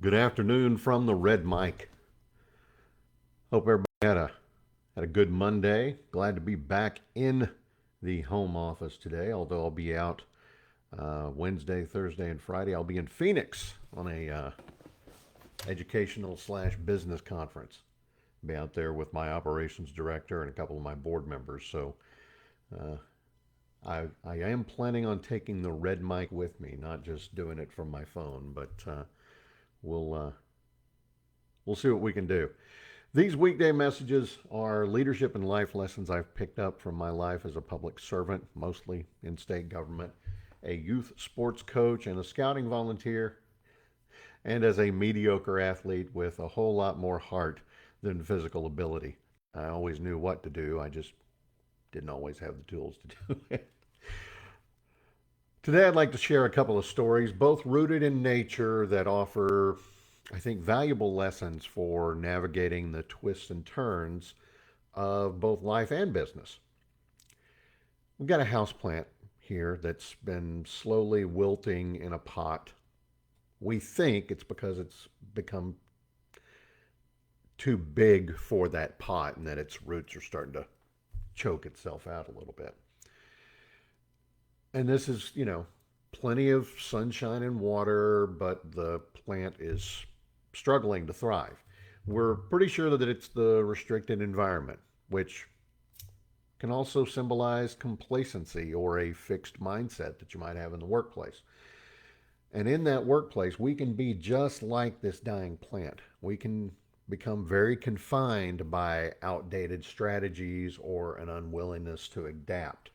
Good afternoon from the Red Mic. Hope everybody had a good Monday. Glad to be back in the home office today. Although I'll be out Wednesday, Thursday, and Friday. I'll be in Phoenix on a educational slash business conference. Be out there with my operations director and a couple of my board members. So uh, I am planning on taking the Red Mic with me, not just doing it from my phone, but we'll we'll see what we can do. These weekday messages are leadership and life lessons I've picked up from my life as a public servant, mostly in state government, a youth sports coach, and a scouting volunteer, and as a mediocre athlete with a whole lot more heart than physical ability. I always knew what to do, I just didn't always have the tools to do it. Today, I'd like to share a couple of stories, both rooted in nature, that offer, I think, valuable lessons for navigating the twists and turns of both life and business. We've got a house plant here that's been slowly wilting in a pot. We think it's because it's become too big for that pot and that its roots are starting to choke itself out a little bit. And this is, plenty of sunshine and water, but the plant is struggling to thrive. We're pretty sure that it's the restricted environment, which can also symbolize complacency or a fixed mindset that you might have in the workplace. And in that workplace, we can be just like this dying plant. We can become very confined by outdated strategies or an unwillingness to adapt.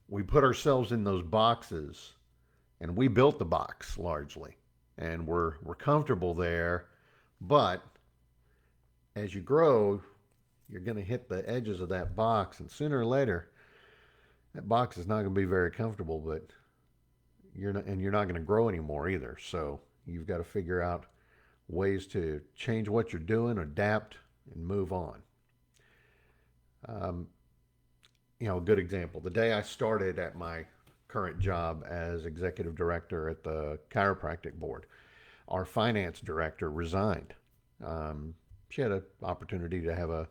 We put ourselves in those boxes, and we built the box largely, and we're comfortable there. But as you grow, you're going to hit the edges of that box, and sooner or later, that box is not going to be very comfortable. But you're not going to grow anymore either. So you've got to figure out ways to change what you're doing, adapt, and move on. Um, a good example. The day I started at my current job as executive director at the chiropractic board, our finance director resigned. She had an opportunity to have a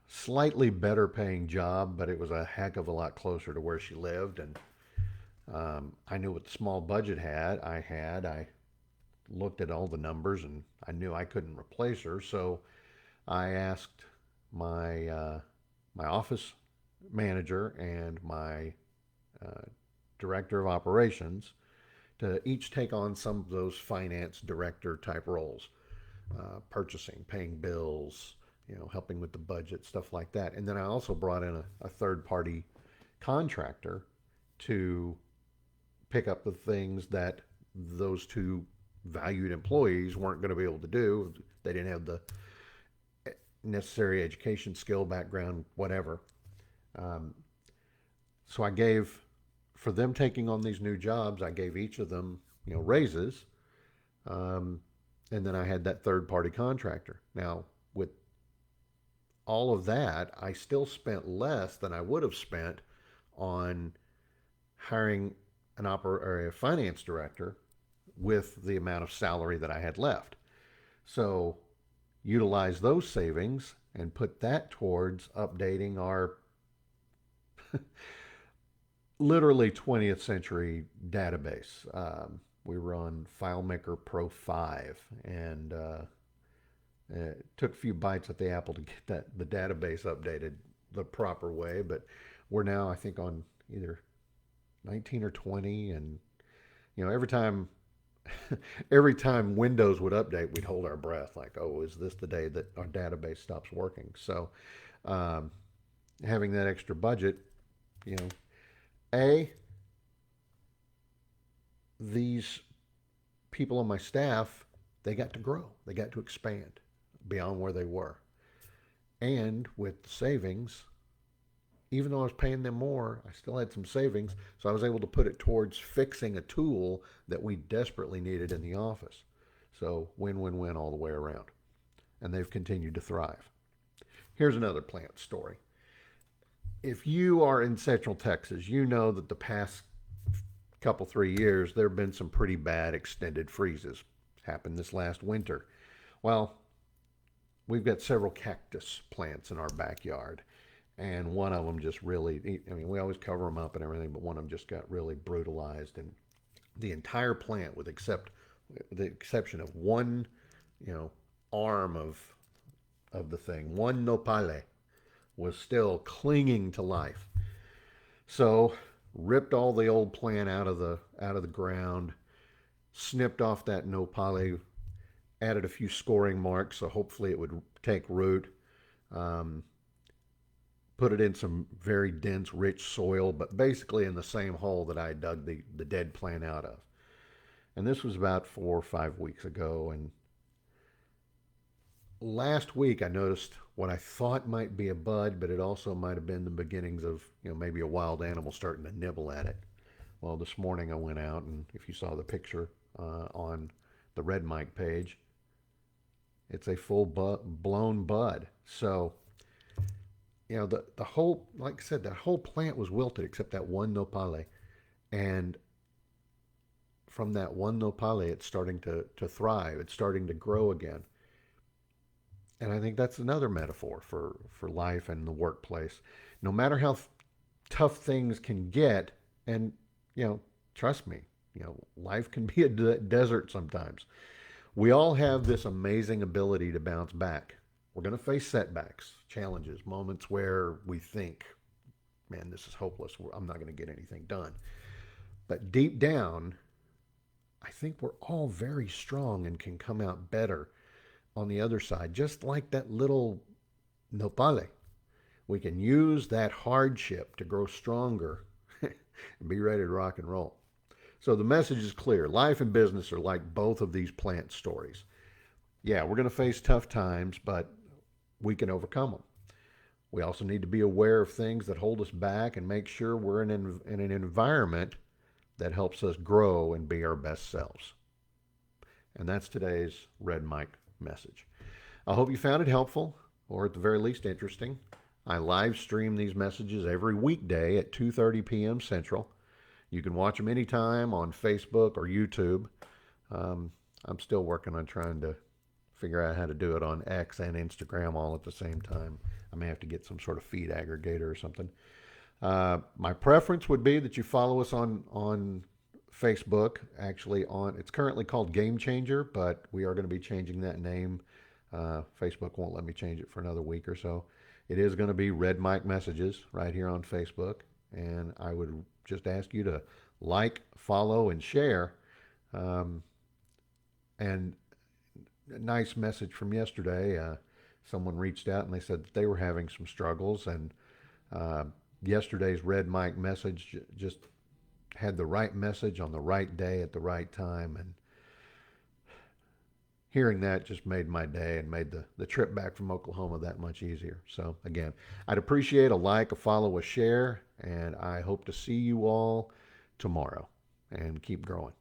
slightly better paying job, but it was a heck of a lot closer to where she lived. And I knew what the small budget I looked at all the numbers, and I knew I couldn't replace her. So I asked my office manager and my uh, director of operations to each take on some of those finance director type roles, purchasing, paying bills, helping with the budget, stuff like that. And then I also brought in a third party contractor to pick up the things that those two valued employees weren't going to be able to do. They didn't have the necessary education, skill, background, whatever. Um, so I gave, for them taking on these new jobs, I gave each of them, raises. Um, and then I had that third party contractor. Now, with all of that, I still spent less than I would have spent on hiring or a finance director with the amount of salary that I had left. So utilize those savings and put that towards updating our literally 20th century database. We were on FileMaker Pro 5, and it took a few bites at the apple to get the database updated the proper way. But we're now, I think, on either 19 or 20, and every time every time Windows would update, we'd hold our breath, like, oh, is this the day that our database stops working? So um, having that extra budget, you know, A, these people on my staff, they got to grow, they got to expand beyond where they were. And with the savings, even though I was paying them more, I still had some savings. So I was able to put it towards fixing a tool that we desperately needed in the office. So win, win, win all the way around. And they've continued to thrive. Here's another plant story. If you are in Central Texas, you know that the past couple, 3 years, there have been some pretty bad extended freezes. Happened this last winter. Well, we've got several cactus plants in our backyard, and one of them just really, I mean, we always cover them up and everything, but one of them just got really brutalized, and the entire plant, with the exception of one, you know, arm of the thing, one nopale, was still clinging to life. So ripped all the old plant out of the ground, snipped off that nopale, added a few scoring marks so hopefully it would take root. Um, Put it in some very dense, rich soil, but basically in the same hole that I dug the dead plant out of. And this was about 4 or 5 weeks ago. And last week I noticed what I thought might be a bud, but it also might have been the beginnings of, maybe a wild animal starting to nibble at it. Well, this morning I went out, and if you saw the picture on the Red Mike page, it's a full blown bud. So, the whole, like I said, that whole plant was wilted except that one nopale. And from that one nopale, it's starting to thrive. It's starting to grow again. And I think that's another metaphor for life and the workplace. No matter how tough things can get, and, trust me, life can be a desert sometimes. We all have this amazing ability to bounce back. We're going to face setbacks, challenges, moments where we think, man, this is hopeless. I'm not going to get anything done. But deep down, I think we're all very strong and can come out better on the other side, just like that little nopale. We can use that hardship to grow stronger and be ready to rock and roll. So the message is clear. Life and business are like both of these plant stories. Yeah, we're going to face tough times, but we can overcome them. We also need to be aware of things that hold us back and make sure we're in an environment that helps us grow and be our best selves. And that's today's Red Mike message. I hope you found it helpful, or at the very least interesting. I live stream these messages every weekday at 2:30 p.m. Central. You can watch them anytime on Facebook or YouTube. I'm still working on trying to figure out how to do it on X and Instagram all at the same time. I may have to get some sort of feed aggregator or something. My preference would be that you follow us on Facebook. Actually, it's currently called Game Changer, but we are going to be changing that name. Facebook won't let me change it for another week or so. It is going to be Red Mike Messages right here on Facebook, and I would just ask you to like, follow, and share. And a nice message from yesterday. Someone reached out and they said that they were having some struggles, and yesterday's Red Mike message just had the right message on the right day at the right time. And hearing that just made my day and made the trip back from Oklahoma that much easier. So again, I'd appreciate a like, a follow, a share, and I hope to see you all tomorrow, and keep growing.